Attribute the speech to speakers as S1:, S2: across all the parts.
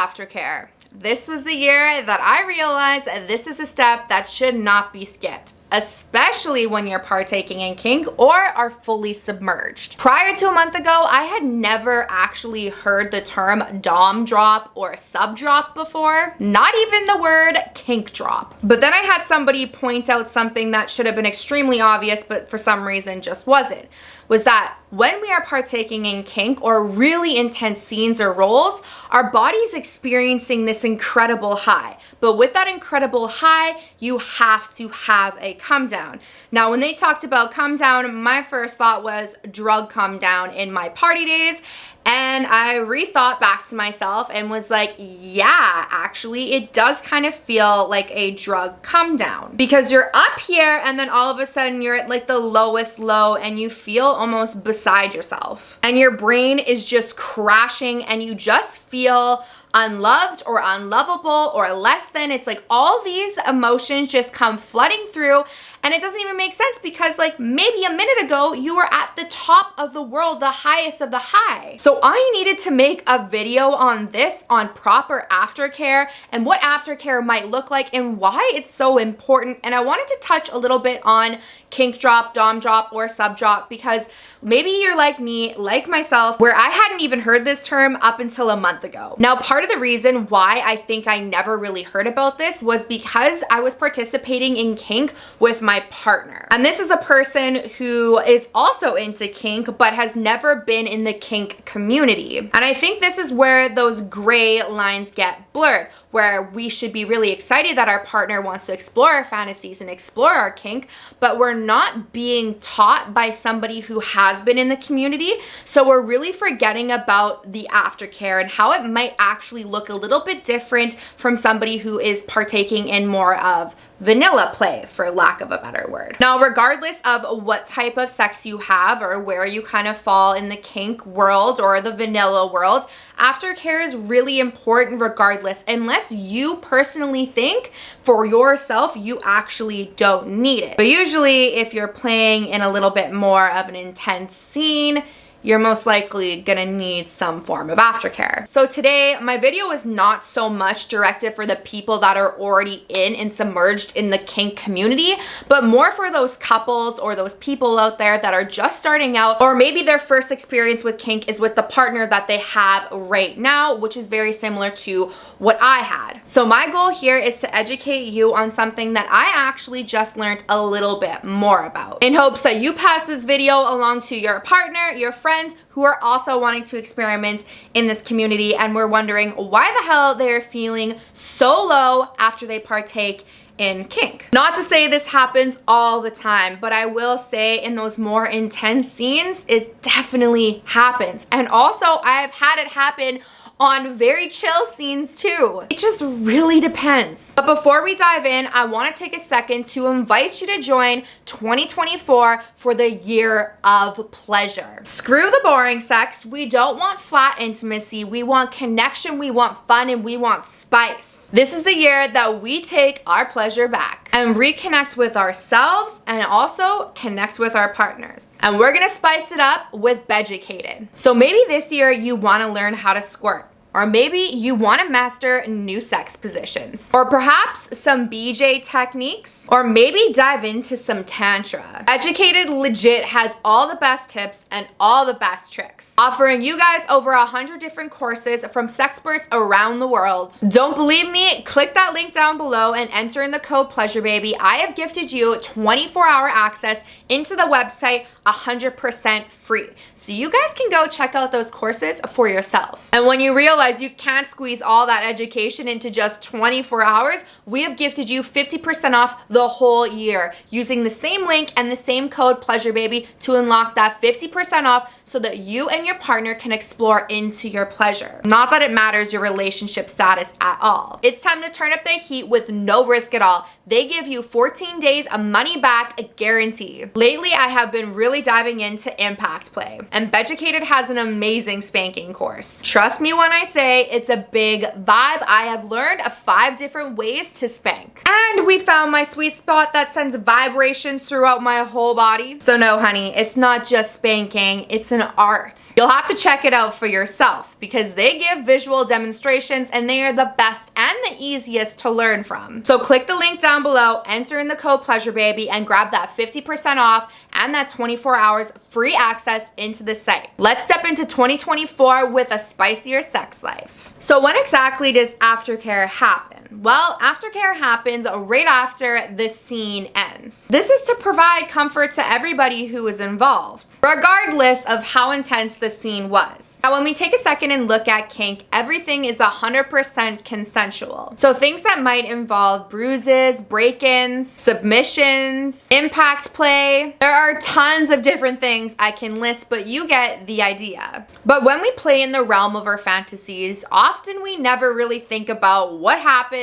S1: aftercare. This was the year that I realized this is a step that should not be skipped, especially when you're partaking in kink or are fully submerged. Prior to a month ago, I had never actually heard the term dom drop or sub drop before, not even the word kink drop. But then I had somebody point out something that should have been extremely obvious, but for some reason just wasn't, was that when we are partaking in kink or really intense scenes or roles, our body is experiencing this incredible high. But with that incredible high, you have to have a come down. Now, when they talked about come down, my first thought was drug come down in my party days. And I rethought back to myself and was like, yeah, actually, it does kind of feel like a drug come down, because you're up here and then all of a sudden you're at like the lowest low and you feel almost beside yourself and your brain is just crashing and you just feel unloved or unlovable or less than. It's like all these emotions just come flooding through, and it doesn't even make sense because like maybe a minute ago you were at the top of the world, the highest of the high. So I needed to make a video on this, on proper aftercare and what aftercare might look like and why it's so important. And I wanted to touch a little bit on kink drop, dom drop, or sub drop, because maybe you're like me, like myself, where I hadn't even heard this term up until a month ago. Now, part of the reason why I think I never really heard about this was because I was participating in kink with my partner. And this is a person who is also into kink, but has never been in the kink community. And I think this is where those gray lines get blurred, where we should be really excited that our partner wants to explore our fantasies and explore our kink, but we're not being taught by somebody who has been in the community. So we're really forgetting about the aftercare and how it might actually look a little bit different from somebody who is partaking in more of vanilla play, for lack of a better word. Now, regardless of what type of sex you have or where you kind of fall in the kink world or the vanilla world, aftercare is really important regardless, unless you personally think for yourself you actually don't need it. But usually if you're playing in a little bit more of an intense scene, you're most likely gonna need some form of aftercare. So today, my video is not so much directed for the people that are already in and submerged in the kink community, but more for those couples or those people out there that are just starting out, or maybe their first experience with kink is with the partner that they have right now, which is very similar to what I had. So my goal here is to educate you on something that I actually just learned a little bit more about, in hopes that you pass this video along to your partner, your friends who are also wanting to experiment in this community and were wondering why the hell they're feeling so low after they partake in kink. Not to say this happens all the time, but I will say in those more intense scenes, it definitely happens. And also, I've had it happen on very chill scenes too. It just really depends. But before we dive in, I want to take a second to invite you to join 2024 for the year of pleasure. Screw the boring sex. We don't want flat intimacy. We want connection, we want fun, and we want spice. This is the year that we take our pleasure back and reconnect with ourselves and also connect with our partners. And we're gonna spice it up with BEducated. So maybe this year you wanna learn how to squirt. Or maybe you want to master new sex positions, or perhaps some BJ techniques, or maybe dive into some tantra. BEducated legit has all the best tips and all the best tricks, offering you guys over 100 different courses from sexperts around the world. Don't believe me? Click that link down below and enter in the code PleasureBaby. I have gifted you 24-hour access into the website 100% free. So you guys can go check out those courses for yourself. And when you realize you can't squeeze all that education into just 24 hours, we have gifted you 50% off the whole year using the same link and the same code PleasureBaby to unlock that 50% off so that you and your partner can explore into your pleasure. Not that it matters your relationship status at all. It's time to turn up the heat with no risk at all. They give you 14 days of money back guarantee. Lately, I have been really really diving into impact play. And BEducate has an amazing spanking course. Trust me when I say it's a big vibe. I have learned 5 different ways to spank. And we found my sweet spot that sends vibrations throughout my whole body. So no, honey, it's not just spanking, it's an art. You'll have to check it out for yourself because they give visual demonstrations and they are the best and the easiest to learn from. So click the link down below, enter in the code PleasureBaby, and grab that 50% off and that 24 hours free access into the site. Let's step into 2024 with a spicier sex life. So when exactly does aftercare happen? Well, aftercare happens right after the scene ends. This is to provide comfort to everybody who is involved, regardless of how intense the scene was. Now, when we take a second and look at kink, everything is 100% consensual. So things that might involve bruises, break-ins, submissions, impact play, there are tons of different things I can list, but you get the idea. But when we play in the realm of our fantasies, often we never really think about what happens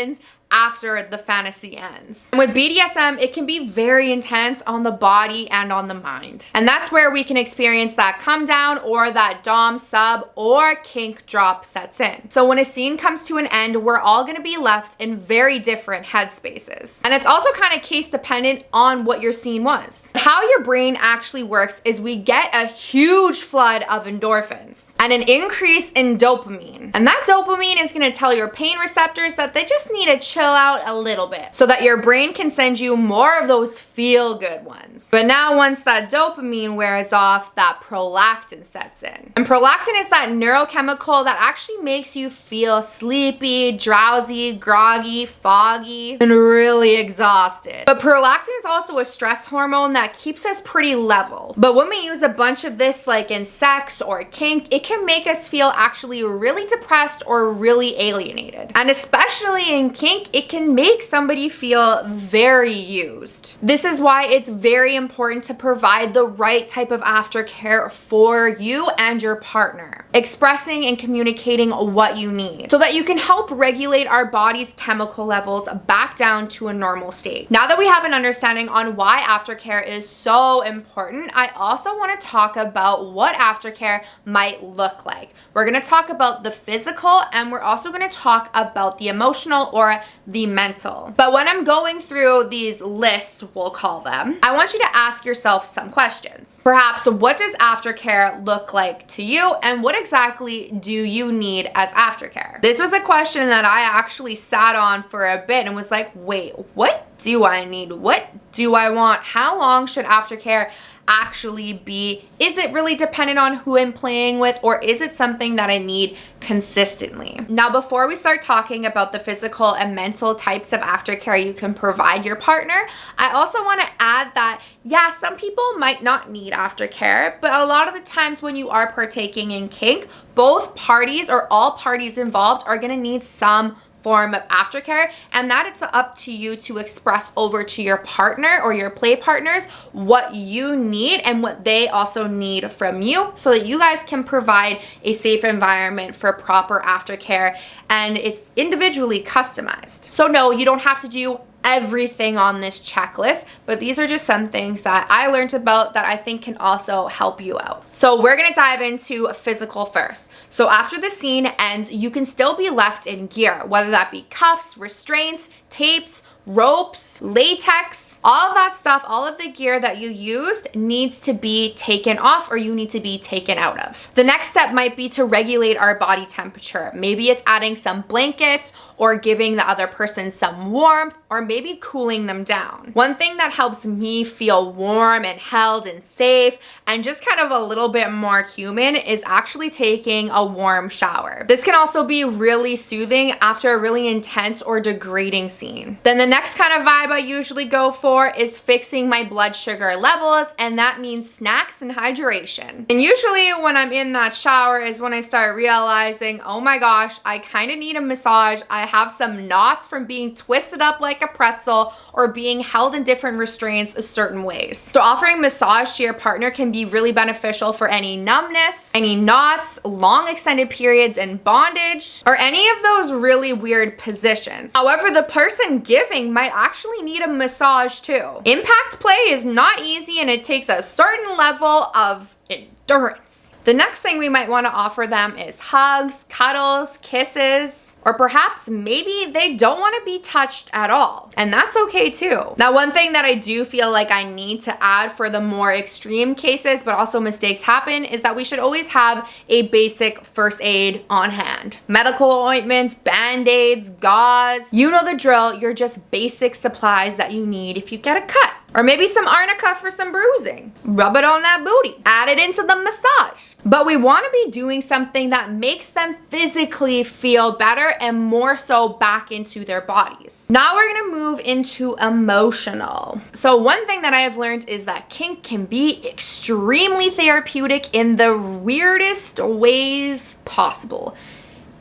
S1: after the fantasy ends. And with BDSM, it can be very intense on the body and on the mind. And that's where we can experience that come down or that dom sub or kink drop sets in. So when a scene comes to an end, we're all gonna be left in very different headspaces. And it's also kind of case dependent on what your scene was. How your brain actually works is we get a huge flood of endorphins and an increase in dopamine. And that dopamine is gonna tell your pain receptors that they just need a chill out a little bit so that your brain can send you more of those feel-good ones. But now once that dopamine wears off, that prolactin sets in. And prolactin is that neurochemical that actually makes you feel sleepy, drowsy, groggy, foggy, and really exhausted. But prolactin is also a stress hormone that keeps us pretty level. But when we use a bunch of this like in sex or kink, it can make us feel actually really depressed or really alienated. And especially in kink, it can make somebody feel very used. This is why it's very important to provide the right type of aftercare for you and your partner. Expressing and communicating what you need so that you can help regulate our body's chemical levels back down to a normal state. Now that we have an understanding on why aftercare is so important, I also want to talk about what aftercare might look like. We're going to talk about the physical and we're also going to talk about the emotional or the mental. But when I'm going through these lists, we'll call them, I want you to ask yourself some questions. Perhaps, what does aftercare look like to you and what exactly do you need as aftercare? This was a question that I actually sat on for a bit and was like, wait, what do I need? What do I want? How long should aftercare actually be? Is it really dependent on who I'm playing with, or is it something that I need consistently? Now, before we start talking about the physical and mental types of aftercare you can provide your partner, I also want to add that, yeah, some people might not need aftercare, but a lot of the times when you are partaking in kink, both parties or all parties involved are going to need some form of aftercare, and that it's up to you to express over to your partner or your play partners what you need and what they also need from you so that you guys can provide a safe environment for proper aftercare, and it's individually customized. So no, you don't have to do everything on this checklist, but these are just some things that I learned about that I think can also help you out. So we're gonna dive into physical first. So after the scene ends, you can still be left in gear, whether that be cuffs, restraints, tapes, ropes, latex, all of that stuff, all of the gear that you used needs to be taken off or you need to be taken out of. The next step might be to regulate our body temperature. Maybe it's adding some blankets or giving the other person some warmth or maybe cooling them down. One thing that helps me feel warm and held and safe and just kind of a little bit more human is actually taking a warm shower. This can also be really soothing after a really intense or degrading scene. Then the next kind of vibe I usually go for is fixing my blood sugar levels, and that means snacks and hydration. And usually when I'm in that shower is when I start realizing, oh my gosh, I kind of need a massage. I have some knots from being twisted up like a pretzel or being held in different restraints certain ways. So offering massage to your partner can be really beneficial for any numbness, any knots, long extended periods in bondage, or any of those really weird positions. However, the person giving king might actually need a massage too. Impact play is not easy and it takes a certain level of endurance. The next thing we might want to offer them is hugs, cuddles, kisses, or perhaps maybe they don't want to be touched at all. And that's okay too. Now, one thing that I do feel like I need to add for the more extreme cases, but also mistakes happen, is that we should always have a basic first aid on hand. Medical ointments, band-aids, gauze, you know the drill. You're just basic supplies that you need if you get a cut. Or maybe some arnica for some bruising. Rub it on that booty. Add it into the massage. But we want to be doing something that makes them physically feel better and more so back into their bodies. Now we're going to move into emotional. So one thing that I have learned is that kink can be extremely therapeutic in the weirdest ways possible.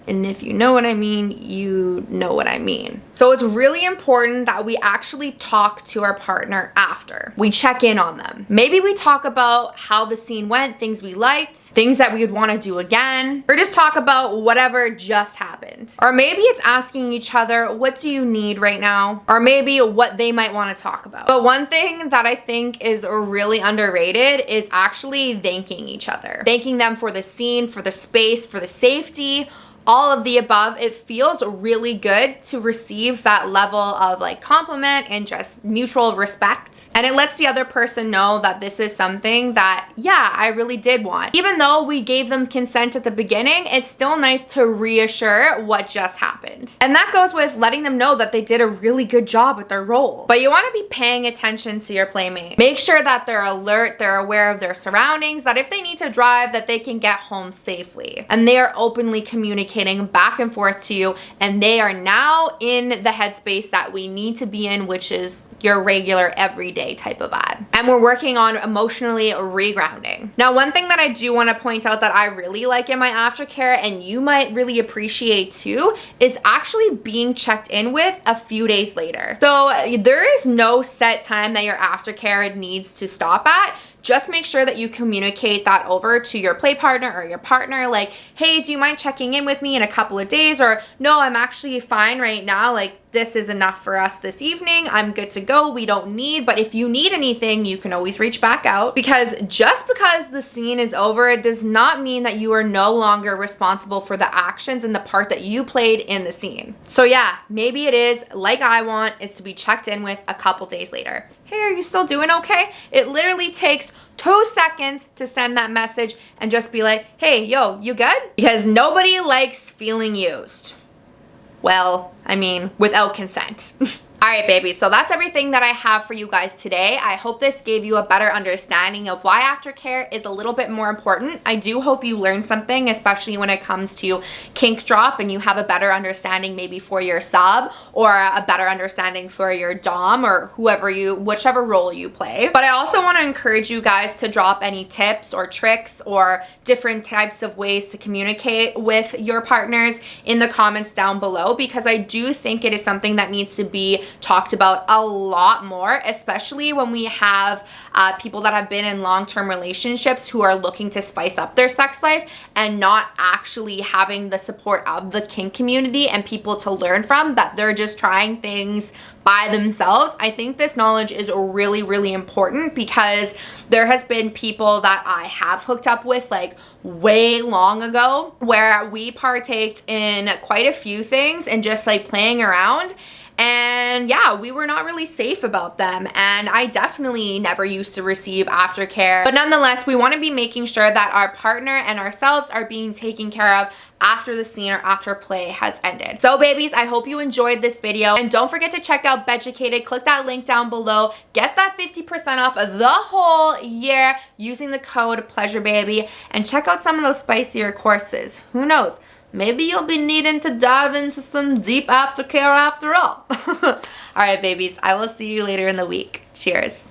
S1: And if you know what I mean, you know what I mean. So it's really important that we actually talk to our partner after. We check in on them. Maybe we talk about how the scene went, things we liked, things that we would want to do again, or just talk about whatever just happened. Or maybe it's asking each other, what do you need right now? Or maybe what they might want to talk about. But one thing that I think is really underrated is actually thanking each other. Thanking them for the scene, for the space, for the safety, all of the above. It feels really good to receive that level of like compliment and just mutual respect. And it lets the other person know that this is something that, yeah, I really did want. Even though we gave them consent at the beginning, it's still nice to reassure what just happened. And that goes with letting them know that they did a really good job with their role. But you want to be paying attention to your playmate. Make sure that they're alert, they're aware of their surroundings, that if they need to drive, that they can get home safely. And they are openly communicating back and forth to you, and they are now in the headspace that we need to be in, which is your regular everyday type of vibe. And we're working on emotionally regrounding. Now, one thing that I do want to point out that I really like in my aftercare, and you might really appreciate too, is actually being checked in with a few days later. So there is no set time that your aftercare needs to stop at. Just make sure that you communicate that over to your play partner or your partner, like, hey, do you mind checking in with me in a couple of days? Or no, I'm actually fine right now. Like, this is enough for us this evening. I'm good to go. We don't need, but if you need anything, you can always reach back out, because just because the scene is over, it does not mean that you are no longer responsible for the actions and the part that you played in the scene. So yeah, maybe it is like I want is to be checked in with a couple days later. Hey, are you still doing okay? It literally takes 2 seconds to send that message and just be like, hey, yo, you good? Because nobody likes feeling used. Well, I mean, without consent. All right, babies, so that's everything that I have for you guys today. I hope this gave you a better understanding of why aftercare is a little bit more important. I do hope you learned something, especially when it comes to kink drop, and you have a better understanding maybe for your sub, or a better understanding for your dom, or whichever role you play. But I also want to encourage you guys to drop any tips or tricks or different types of ways to communicate with your partners in the comments down below, because I do think it is something that needs to be talked about a lot more, especially when we have people that have been in long-term relationships who are looking to spice up their sex life and not actually having the support of the kink community and people to learn from, that they're just trying things by themselves. I think this knowledge is really, really important, because there has been people that I have hooked up with like way long ago where we partaked in quite a few things and just like playing around. And yeah, we were not really safe about them, and I definitely never used to receive aftercare. But nonetheless, we want to be making sure that our partner and ourselves are being taken care of after the scene or after play has ended. So babies, I hope you enjoyed this video, and don't forget to check out BEducate. Click that link down below. Get that 50% off of the whole year using the code PleasureBaby, and check out some of those spicier courses. Who knows? Maybe you'll be needing to dive into some deep aftercare after all. All right, babies, I will see you later in the week. Cheers.